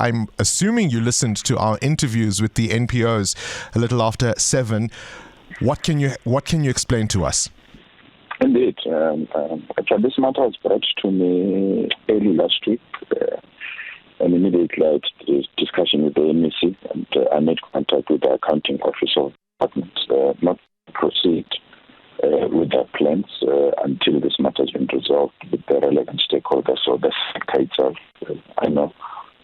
I'm assuming you listened to our interviews with the NPOs a little after 7. What can you explain to us? Indeed. Actually, this matter was brought to me early last week. And immediately I had a discussion with the MEC, and I made contact with the accounting office of the department not to proceed with their plans until this matter has been resolved with the relevant stakeholders. So the sector itself, I know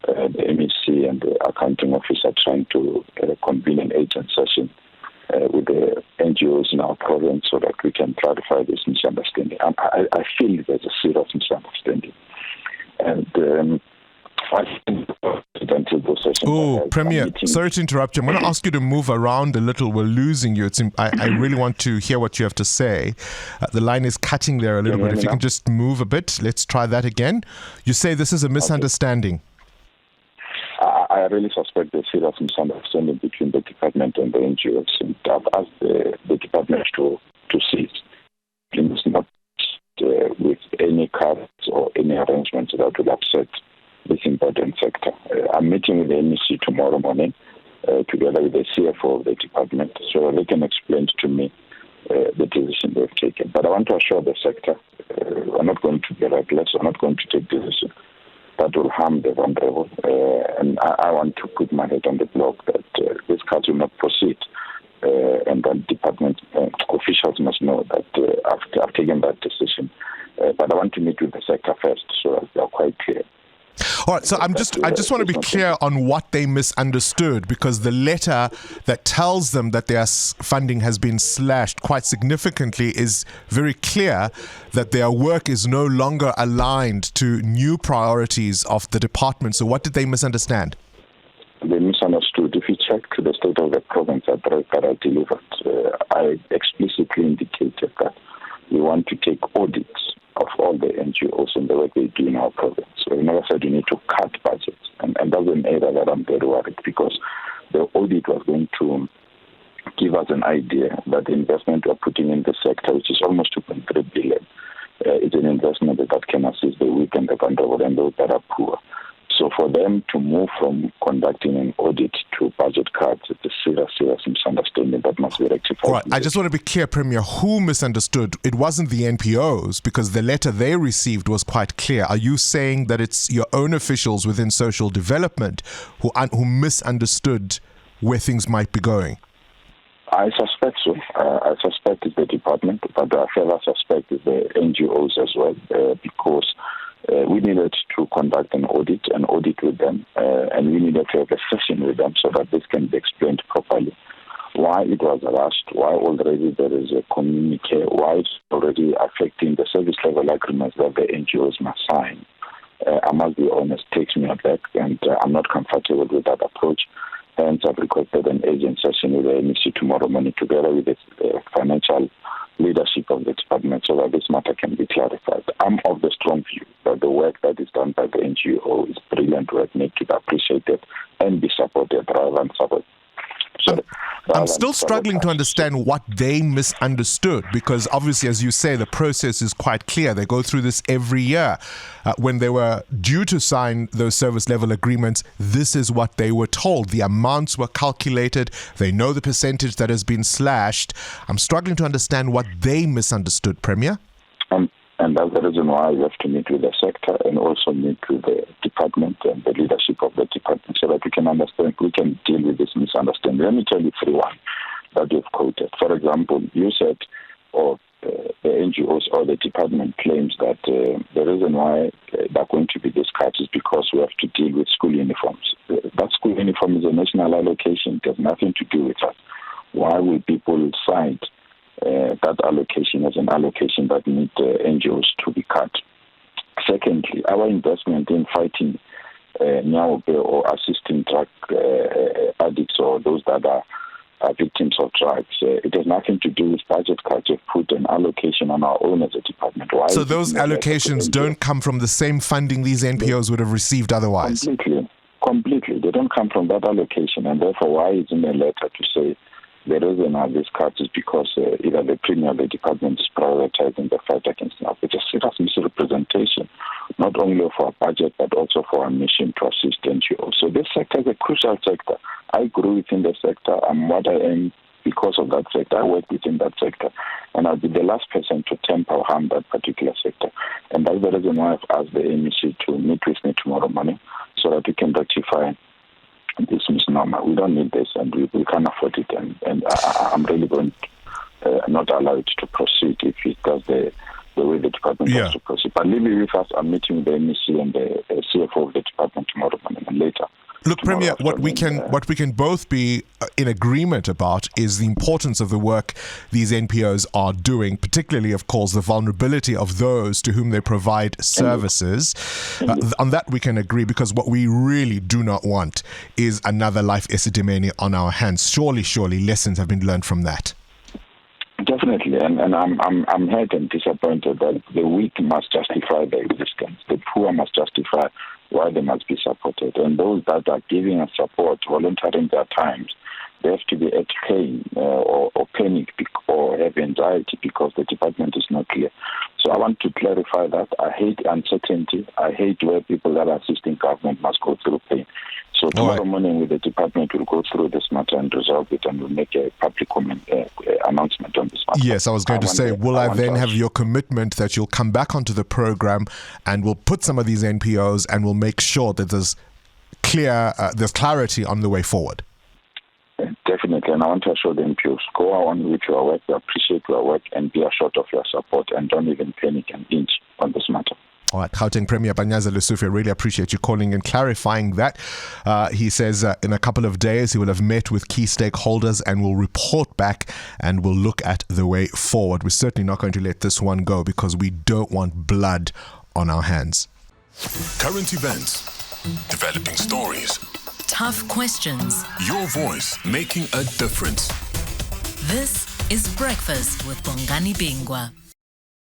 the MEC and the accounting office are trying to convene an agent session with the NGOs in our province so that we can clarify this misunderstanding. I feel there's a serious misunderstanding. And Premier, sorry to interrupt you. I'm going to ask you to move around a little. We're losing you. I really want to hear what you have to say. The line is cutting there a little bit. If you can just move a bit, let's try that again. You say this is a misunderstanding. I really suspect there's serious misunderstanding between the department and the NGOs. And I've asked the department to cease. It's not with any cuts or any arrangements that will upset this important sector. I'm meeting with the MEC tomorrow morning together with the CFO of the department so they can explain to me the decision they've taken. But I want to assure the sector we're not going to be reckless, we're not going to take decisions that will harm the vulnerable. And I want to put my head on the block that this cuts will not proceed. And that department officials must know that I've taken that decision. But I want to meet with the sector first so that they are quite clear. All right, so I just want to be clear on what they misunderstood, because the letter that tells them that their funding has been slashed quite significantly is very clear that their work is no longer aligned to new priorities of the department. So what did they misunderstand? They misunderstood. If you check the state of the province that I delivered, I explicitly indicated that we want to take audits of all the NGOs and the work they do in our province. So we never said you need to cut budgets. And that's an area that I'm very worried, because the audit was going to give us an idea that the investment we're putting in the sector, which is almost 2.3 billion, is an investment that can assist the weak and the vulnerable and those that are poor. So for them to move from conducting an audit to budget cuts, it's a serious misunderstanding that must be rectified. All right, I just want to be clear, Premier, who misunderstood? It wasn't the NPOs, because the letter they received was quite clear. Are you saying that it's your own officials within social development who misunderstood where things might be going? I suspect so. I suspect it's the department, but I further suspect it's the NGOs as well, because we needed to conduct an audit with them, and we needed to have a session with them so that this can be explained properly. Why it was rushed, why already there is a communique, why it's already affecting the service level agreements that the NGOs must sign. I must be honest, takes me aback, and I'm not comfortable with that approach. Hence, I've requested an agent session with the MEC tomorrow morning together with the financial leadership of the department so that this matter can be clarified. I'm of the strong view that the work that is done by the NGO is brilliant work, need to be appreciated and be supported rather than supported. I'm still struggling to understand what they misunderstood, because obviously, as you say, the process is quite clear. They go through this every year. When they were due to sign those service level agreements, this is what they were told. The amounts were calculated. They know the percentage that has been slashed. I'm struggling to understand what they misunderstood, Premier. And that's the reason why we have to meet with the sector and also meet with the department and the leadership of the department so that we can understand, we can deal with this misunderstanding. Let me tell you 3 1 that you've quoted. For example, you said, or the NGOs or the department claims that the reason why they're going to be this cut is because we have to deal with school uniforms. That school uniform is a national allocation. It has nothing to do with us. Why will people cite that allocation as an allocation that needs NGOs to be cut? Secondly, our investment in fighting Nyaobe or assisting drug addicts or those that are victims of drugs, it has nothing to do with budget cuts. We've put an allocation on our own as a department. Why so those allocations don't come from the same funding these NPOs would have received otherwise? Completely. They don't come from that allocation, and therefore why is in a letter to say the reason of this cut is because either the Premier or the department is prioritizing the fight against narcotics. It's a serious misrepresentation not only of our budget, but also for our mission to assist NGOs. So this sector is a crucial sector. I grew within the sector. I'm what I am because of that sector. I work within that sector. And I'll be the last person to temper or harm that particular sector. And that's the reason why I've asked the MEC to meet with me tomorrow morning so that we can rectify this misnomer. We don't need this, and we can't afford it. And I'm really going to not allow it to proceed if it does the way the department has to proceed. But leave it with us. I'm meeting with the MEC and the CFO of the department tomorrow morning and later. Look, Premier, what we can both be in agreement about is the importance of the work these NPOs are doing, particularly, of course, the vulnerability of those to whom they provide services. On that we can agree, because what we really do not want is another Life Esidimeni on our hands. Surely lessons have been learned from that. Definitely, and I'm hurt and disappointed that the weak must justify their existence. The poor must justify why they must be supported. And those that are giving us support, volunteering their times, they have to be at pain or panic or have anxiety because the department is not clear. So I want to clarify that. I hate uncertainty. I hate where people that are assisting government must go through pain. So tomorrow morning with the department, we'll go through this matter and resolve it, and we'll make a public announcement on this matter. Yes, I was going to say, will I then have your commitment that you'll come back onto the program and we'll put some of these NPOs and we'll make sure that there's clarity on the way forward? Definitely, and I want to assure the NPOs, go on with your work, we appreciate your work, and be assured of your support, and don't even panic and inch on this matter. All right, Gauteng Premier Panyaza Lesufi, I really appreciate you calling and clarifying that. He says in a couple of days he will have met with key stakeholders and will report back and will look at the way forward. We're certainly not going to let this one go because we don't want blood on our hands. Current events, developing stories, tough questions, your voice making a difference. This is Breakfast with Bongani Bingwa.